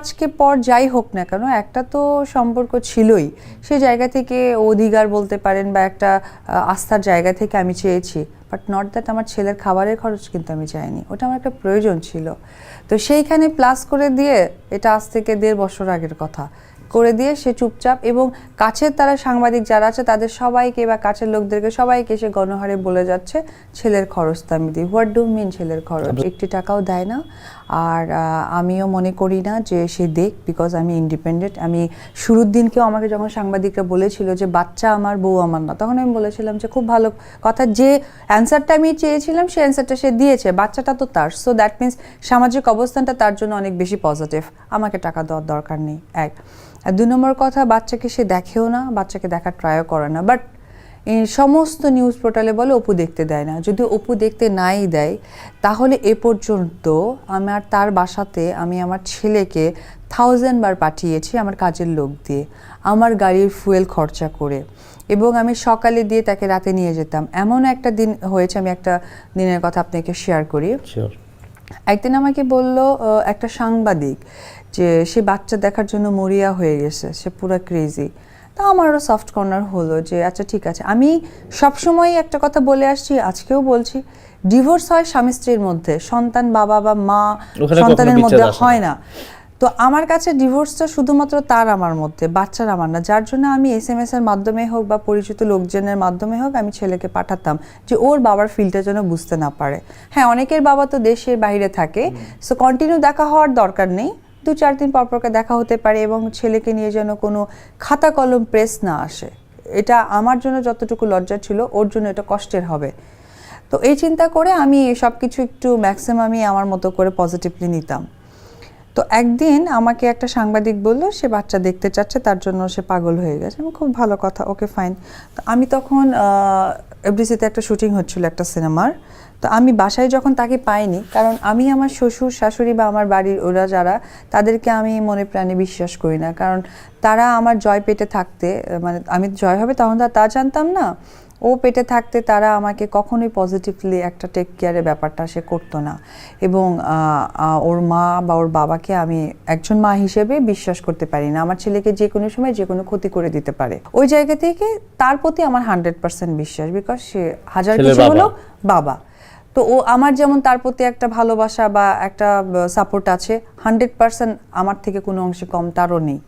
আজকে পর যাই হোক না কেন, একটা তো সম্পর্ক ছিলই, সেই জায়গা থেকে অধিকার বলতে পারেন বা একটা আস্থার জায়গা থেকে আমি চেয়েছি, বাট নট দ্যাট আমার ছেলের খাবারের খরচ কিন্তু আমি চাইনি, ওটা আমার একটা প্রয়োজন ছিল। তো সেইখানে প্লাস করে দিয়ে, এটা আজ থেকে 1.5 বছর আগের কথা, করে দিয়ে সে চুপচাপ, এবং কাছের তারা সাংবাদিক যারা আছে তাদের সবাইকে বা কাছের লোকদেরকে সবাইকে সে গণহারে বলে যাচ্ছে ছেলের খরচটা আমি দিই। হোয়াট ডু মিন ছেলের খরচ? 1 টাকাও দেয় না। আর আমিও মনে করি না যে সে দেখ, বিকজ আমি ইন্ডিপেন্ডেন্ট। আমি শুরুর দিনকেও আমাকে যখন সাংবাদিকরা বলেছিল যে বাচ্চা আমার, বউ আমার না, তখন আমি বলেছিলাম যে খুব ভালো কথা, যে অ্যান্সারটা আমি চেয়েছিলাম সেই অ্যান্সারটা সে দিয়েছে, বাচ্চাটা তো তার, সো দ্যাট মিনস সামাজিক অবস্থানটা তার জন্য অনেক বেশি পজিটিভ, আমাকে টাকা দেওয়ার দরকার নেই। এক। আর 2 নম্বর কথা, বাচ্চাকে সে দেখেও না, বাচ্চাকে দেখার ট্রাইও করে না। বাট এই সমস্ত নিউজ পোর্টালে বলে অপু দেখতে দেয় না। যদি অপু দেখতে নাই দেয়, তাহলে এ পর্যন্ত আমার তার বাসাতে আমি আমার ছেলেকে 1000 বার পাঠিয়েছি আমার কাজের লোক দিয়ে, আমার গাড়ির ফুয়েল খরচা করে, এবং আমি সকালে দিয়ে তাকে রাতে নিয়ে যেতাম। এমন একটা দিন হয়েছে, আমি একটা দিনের কথা আপনাকে শেয়ার করি। একদিন আমাকে বলল একটা সাংবাদিক যে সে বাচ্চা দেখার জন্য মরিয়া হয়ে গেছে, সে পুরো ক্রেজি। তা আমারও সফট কর্নার হলো যে আচ্ছা ঠিক আছে। আমি সবসময় একটা কথা বলে আসছি, আজকেও বলছি, ডিভোর্স হয় স্বামী স্ত্রীর মধ্যে, সন্তান বাবা বা মা সন্তানের মধ্যে হয় না। তো আমার কাছে ডিভোর্সটা শুধুমাত্র তার আমার মধ্যে, বাচ্চার আমার না, যার জন্য আমি SMS এর মাধ্যমে হোক বা পরিচিত লোকজনের মাধ্যমে হোক আমি ছেলেকে পাঠাতাম যে ওর বাবার ফিলটা যেন বুঝতে না পারে। হ্যাঁ, অনেকের বাবা তো দেশের বাইরে থাকে, সো কন্টিনিউ দেখা হওয়ার দরকার নেই, 2-4 দিন পর পরকে দেখা হতে পারে, এবং ছেলেকে নিয়ে যেন কোনো খাতা কলম প্রেস না আসে। এটা আমার জন্য যতটুকু লজ্জা ছিল, ওর জন্য এটা কষ্টের হবে। তো এই চিন্তা করে আমি সব কিছু একটু ম্যাক্সিমামই আমার মতো করে পজিটিভলি নিতাম। তো একদিন আমাকে একটা সাংবাদিক বলল সে বাচ্চা দেখতে চাচ্ছে, তার জন্য সে পাগল হয়ে গেছে। আমি খুব ভালো কথা, ওকে ফাইন। তো আমি তখন FDC-তে একটা শুটিং হচ্ছিল একটা সিনেমার। তো আমি বাসায় যখন তাকে পাইনি, কারণ আমি আমার শ্বশুর শাশুড়ি বা আমার বাড়ির ওরা যারা, তাদেরকে আমি মনে প্রাণে বিশ্বাস করি না, কারণ তারা আমার জয় পেটে থাকতে, মানে আমি জয় হবে তখন তা জানতাম না, ও পেটে থাকতে তারা আমাকে কখনোই পজিটিভলি একটা টেক কেয়ারের ব্যাপারটা সে করতো না। এবং ওর মা বা ওর বাবাকে আমি একজন মা হিসেবে বিশ্বাস করতে পারি না, আমার ছেলেকে যে কোনো সময় যে কোনো ক্ষতি করে দিতে পারে। ওই জায়গা থেকে তার প্রতি আমার 100% বিশ্বাস, বিকজ সে হাজার কিছু হলো বাবা। তো ও আমার যেমন তার প্রতি একটা ভালোবাসা বা একটা সাপোর্ট আছে, 100% আমার থেকে কোনো অংশে কম তারও নেই।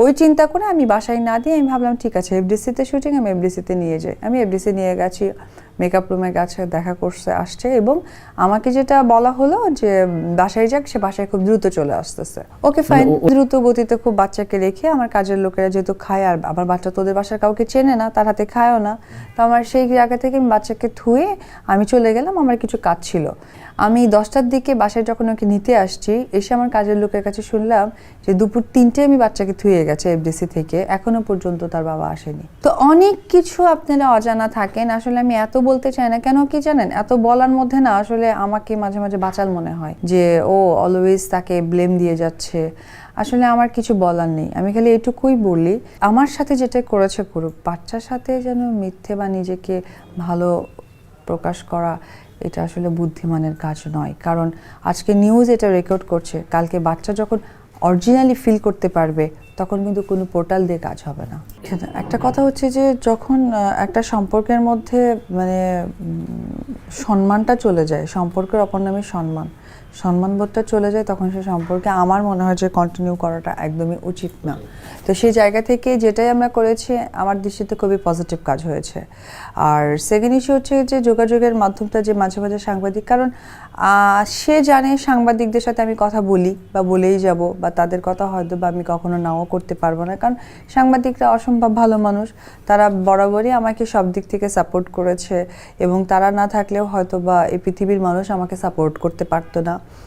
ওই চিন্তা করে আমি বাসায় না দিয়ে আমি ভাবলাম ঠিক আছে, FDC-তে শুটিং, আমি FDC-তে নিয়ে যাই। আমি FDC নিয়ে গেছি, মেকআপ রুমে গেছে, দেখা করছে, আসছে, এবং আমাকে যেটা বলা হলো যে বাসায় যাক, সে বাসায় খুব দ্রুত চলে আসতেছে। ওকে ফাইন, দ্রুত গতিতে খুব বাচ্চাকে রেখে, আমার কাজের লোকেরা যেহেতু খায়, আর আমার বাচ্চা তোদের বাসার কাউকে চেনে না, তার হাতে খায়ও না, তো আমার সেই জায়গা থেকে আমি বাচ্চাকে থুয়ে আমি চলে গেলাম, আমার কিছু কাজ ছিল। আমি 10টার দিকে বাসায় যখন ওকে নিতে আসছি, এসে আমার কাজের লোকের কাছে শুনলাম যে দুপুর 3টে আমি বাচ্চাকে থুয়ে গেছে FDC থেকে, এখনো পর্যন্ত তার বাবা আসেনি। তো অনেক কিছু আপনারা অজানা থাকেন, আসলে আমি এত বলতে চাই না, কেন কি জানেন, এত বলার মধ্যে না আসলে আমাকে মাঝে মাঝে বাচাল মনে হয় যে ও অলওয়েজ তাকে ব্লেম দিয়ে যাচ্ছে। আসলে আমার কিছু বলার নেই, আমি খালি এটুকুই বলি, আমার সাথে যেটা করেছে করুক, বাচ্চার সাথে যেন মিথ্যে বা নিজেকে ভালো প্রকাশ করা, এটা আসলে বুদ্ধিমানের কাজ নয়। কারণ আজকে নিউজ এটা রেকর্ড করছে, কালকে বাচ্চা যখন অরিজিনালি ফিল করতে পারবে, তখন কিন্তু কোনো পোর্টাল দিয়ে কাজ হবে না। একটা কথা হচ্ছে যে যখন একটা সম্পর্কের মধ্যে মানে সম্মানটা চলে যায়, সম্পর্কের অপর নামে সম্মানবোধটা চলে যায়, তখন সে সম্পর্কে আমার মনে হয় যে কন্টিনিউ করাটা একদমই উচিত না। তো সেই জায়গা থেকে যেটাই আমরা করেছি আমার দৃষ্টিতে খুবই পজিটিভ কাজ হয়েছে। আর সেকেন্ড ইস্যু হচ্ছে যে যোগাযোগের মাধ্যমটা যে মাঝে মাঝে সাংবাদিক, কারণ সে জানে সাংবাদিকদের সাথে আমি কথা বলি বা বলেই যাব, বা তাদের কথা হয়তো বা আমি কখনো নাও করতে পারবো না, কারণ সাংবাদিকরা অসম্ভব ভালো মানুষ, তারা বরাবরই আমাকে সব দিক থেকে সাপোর্ট করেছে, এবং তারা না থাকলেও হয়তো বা এই পৃথিবীর মানুষ আমাকে সাপোর্ট করতে পারতো না।